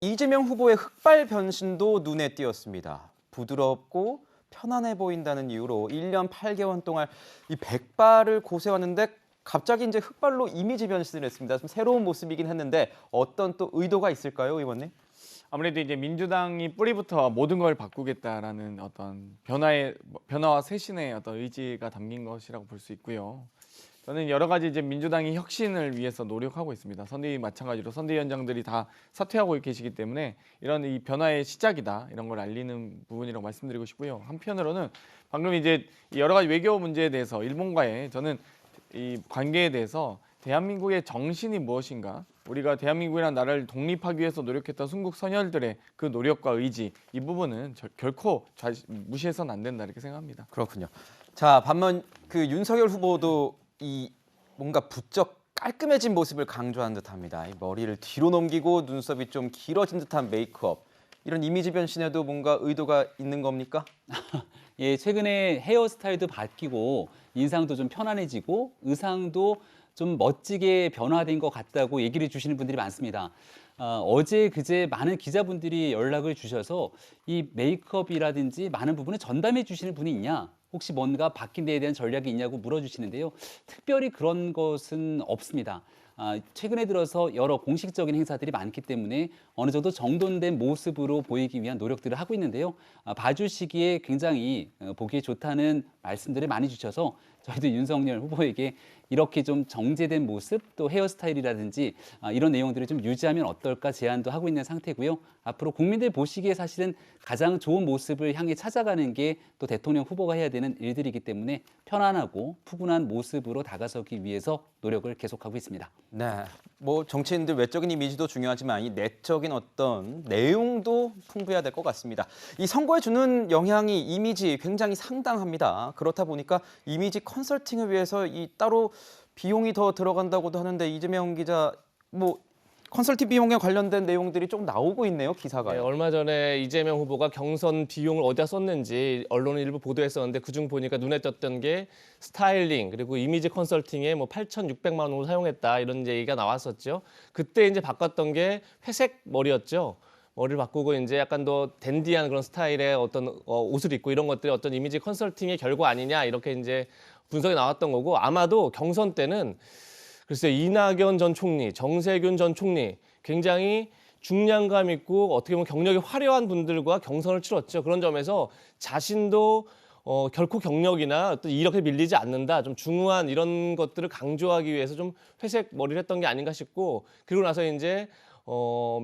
이재명 후보의 흑발 변신도 눈에 띄었습니다. 부드럽고 편안해 보인다는 이유로 1년 8개월 동안 이 백발을 고세웠는데 갑자기 이제 흑발로 이미지 변신을 했습니다. 좀 새로운 모습이긴 했는데 어떤 또 의도가 있을까요, 의원님? 아무래도 이제 민주당이 뿌리부터 모든 걸 바꾸겠다라는 어떤 변화와 쇄신의 어떤 의지가 담긴 것이라고 볼 수 있고요. 저는 여러 가지 이제 민주당이 혁신을 위해서 노력하고 있습니다. 선대위 마찬가지로 선대위원장들이 다 사퇴하고 계시기 때문에 이런 이 변화의 시작이다 이런 걸 알리는 부분이라고 말씀드리고 싶고요. 한편으로는 방금 이제 여러 가지 외교 문제에 대해서 일본과의 저는 이 관계에 대해서 대한민국의 정신이 무엇인가? 우리가 대한민국이라는 나라를 독립하기 위해서 노력했던 순국 선열들의 그 노력과 의지 이 부분은 결코 무시해서는 안 된다 이렇게 생각합니다. 그렇군요. 자, 반면 그 윤석열 후보도 이 뭔가 부쩍 깔끔해진 모습을 강조한 듯합니다. 이 머리를 뒤로 넘기고 눈썹이 좀 길어진 듯한 메이크업. 이런 이미지 변신에도 뭔가 의도가 있는 겁니까? 예, 최근에 헤어스타일도 바뀌고 인상도 좀 편안해지고 의상도 좀 멋지게 변화된 것 같다고 얘기를 주시는 분들이 많습니다. 어제 그제 많은 기자분들이 연락을 주셔서 이 메이크업이라든지 많은 부분을 전담해 주시는 분이 있냐? 혹시 뭔가 바뀐 데에 대한 전략이 있냐고 물어주시는데요. 특별히 그런 것은 없습니다. 최근에 들어서 여러 공식적인 행사들이 많기 때문에 어느 정도 정돈된 모습으로 보이기 위한 노력들을 하고 있는데요. 봐주시기에 굉장히 보기에 좋다는 말씀들을 많이 주셔서 저희도 윤석열 후보에게 이렇게 좀 정제된 모습 또 헤어스타일이라든지 이런 내용들을 좀 유지하면 어떨까 제안도 하고 있는 상태고요. 앞으로 국민들 보시기에 사실은 가장 좋은 모습을 향해 찾아가는 게 또 대통령 후보가 해야 되는 일들이기 때문에 편안하고 푸근한 모습으로 다가서기 위해서 노력을 계속하고 있습니다. 네. 뭐 정치인들 외적인 이미지도 중요하지만 이 내적인 어떤 내용도 풍부해야 될 것 같습니다. 이 선거에 주는 영향이 이미지 굉장히 상당합니다. 그렇다 보니까 이미지 컨설팅을 위해서 이 따로 비용이 더 들어간다고도 하는데 이재명 기자 뭐 컨설팅 비용에 관련된 내용들이 좀 나오고 있네요, 네, 기사가요. 얼마 전에 이재명 후보가 경선 비용을 어디다 썼는지 언론은 일부 보도했었는데 그중 보니까 눈에 띄었던 게 스타일링 그리고 이미지 컨설팅에 뭐 8,600만 원을 사용했다 이런 얘기가 나왔었죠. 그때 이제 바꿨던 게 회색 머리였죠. 머리를 바꾸고 이제 약간 더 댄디한 그런 스타일의 어떤 옷을 입고 이런 것들이 어떤 이미지 컨설팅의 결과 아니냐 이렇게 이제 분석이 나왔던 거고 아마도 경선 때는 글쎄 이낙연 전 총리, 정세균 전 총리 굉장히 중량감 있고 어떻게 보면 경력이 화려한 분들과 경선을 치렀죠. 그런 점에서 자신도 결코 경력이나 어떤 이렇게 밀리지 않는다. 좀 중후한 이런 것들을 강조하기 위해서 좀 회색 머리를 했던 게 아닌가 싶고 그리고 나서 이제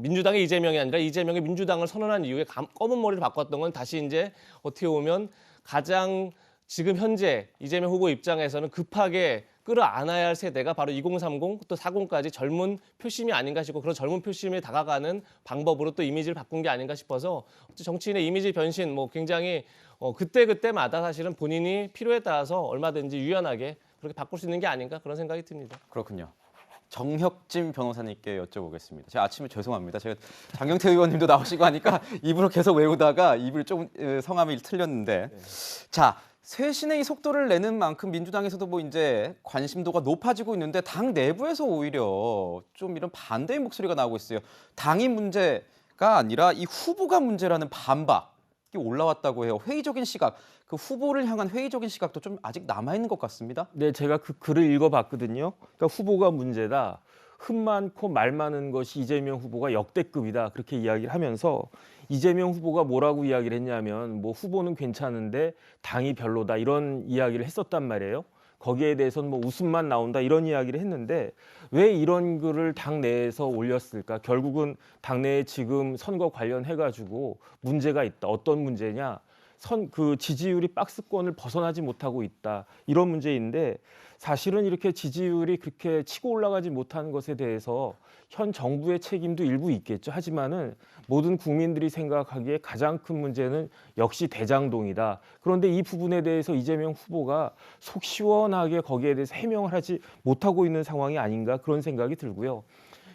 민주당의 이재명이 아니라 이재명의 민주당을 선언한 이후에 검은 머리를 바꿨던 건 다시 이제 어떻게 보면 가장 지금 현재 이재명 후보 입장에서는 급하게 끌어안아야 할 세대가 바로 2030, 또 40까지 젊은 표심이 아닌가 싶고 그런 젊은 표심에 다가가는 방법으로 또 이미지를 바꾼 게 아닌가 싶어서 정치인의 이미지 변신 뭐 굉장히 그때그때마다 사실은 본인이 필요에 따라서 얼마든지 유연하게 그렇게 바꿀 수 있는 게 아닌가 그런 생각이 듭니다. 그렇군요. 정혁진 변호사님께 여쭤보겠습니다. 제가 아침에 죄송합니다. 제가 장경태 의원님도 나오시고 하니까 입으로 계속 외우다가 입을 좀 성함이 틀렸는데 자. 쇄신의 이 속도를 내는 만큼 민주당에서도 뭐 이제 관심도가 높아지고 있는데 당 내부에서 오히려 좀 이런 반대의 목소리가 나오고 있어요. 당이 문제가 아니라 이 후보가 문제라는 반박이 올라왔다고 해요. 회의적인 시각, 그 후보를 향한 회의적인 시각도 좀 아직 남아있는 것 같습니다. 네, 제가 그 글을 읽어봤거든요. 그러니까 후보가 문제다. 흠 많고 말 많은 것이 이재명 후보가 역대급이다. 그렇게 이야기를 하면서 이재명 후보가 뭐라고 이야기를 했냐면 뭐 후보는 괜찮은데 당이 별로다 이런 이야기를 했었단 말이에요. 거기에 대해서는 뭐 웃음만 나온다 이런 이야기를 했는데 왜 이런 글을 당내에서 올렸을까? 결국은 당내에 지금 선거 관련해가지고 문제가 있다. 어떤 문제냐? 그 지지율이 박스권을 벗어나지 못하고 있다. 이런 문제인데 사실은 이렇게 지지율이 그렇게 치고 올라가지 못하는 것에 대해서 현 정부의 책임도 일부 있겠죠. 하지만은 모든 국민들이 생각하기에 가장 큰 문제는 역시 대장동이다. 그런데 이 부분에 대해서 이재명 후보가 속 시원하게 거기에 대해서 해명을 하지 못하고 있는 상황이 아닌가 그런 생각이 들고요.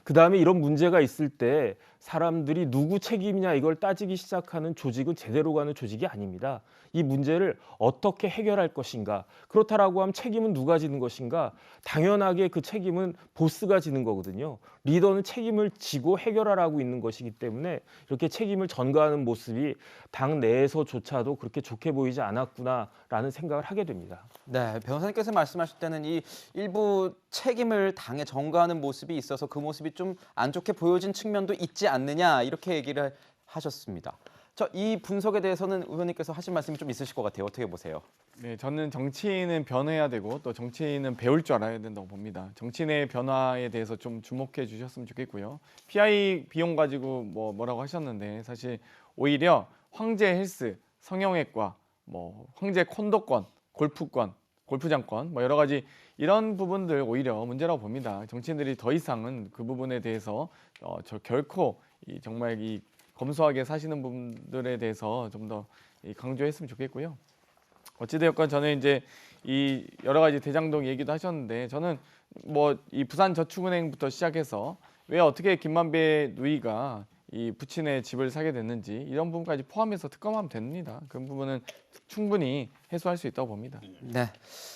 그다음에 이런 문제가 있을 때 사람들이 누구 책임이냐 이걸 따지기 시작하는 조직은 제대로 가는 조직이 아닙니다. 이 문제를 어떻게 해결할 것인가. 그렇다라고 하면 책임은 누가 지는 것인가. 당연하게 그 책임은 보스가 지는 거거든요. 리더는 책임을 지고 해결하라고 있는 것이기 때문에 이렇게 책임을 전가하는 모습이 당 내에서조차도 그렇게 좋게 보이지 않았구나라는 생각을 하게 됩니다. 네, 변호사님께서 말씀하실 때는 이 일부 책임을 당에 전가하는 모습이 있어서 그 모습이 좀 안 좋게 보여진 측면도 있지 않느냐 이렇게 얘기를 하셨습니다. 이 분석에 대해서는 의원님께서 하신 말씀이 좀 있으실 것 같아요. 어떻게 보세요? 네, 저는 정치인은 변해야 되고 또 정치인은 배울 줄 알아야 된다고 봅니다. 정치인의 변화에 대해서 좀 주목해 주셨으면 좋겠고요. PI 비용 가지고 뭐라고 하셨는데 사실 오히려 황제 헬스, 성형외과, 황제 콘도권, 골프권, 골프장권 여러 가지 이런 부분들 오히려 문제라고 봅니다. 정치인들이 더 이상은 그 부분에 대해서 결코 정말 이 검소하게 사시는 분들에 대해서 좀 더 강조했으면 좋겠고요. 어찌되었건 저는 이제 이 여러 가지 대장동 얘기도 하셨는데 저는 이 부산저축은행부터 시작해서 왜 어떻게 김만배 누이가 이 부친의 집을 사게 됐는지 이런 부분까지 포함해서 특검하면 됩니다. 그 부분은 충분히 해소할 수 있다고 봅니다. 네.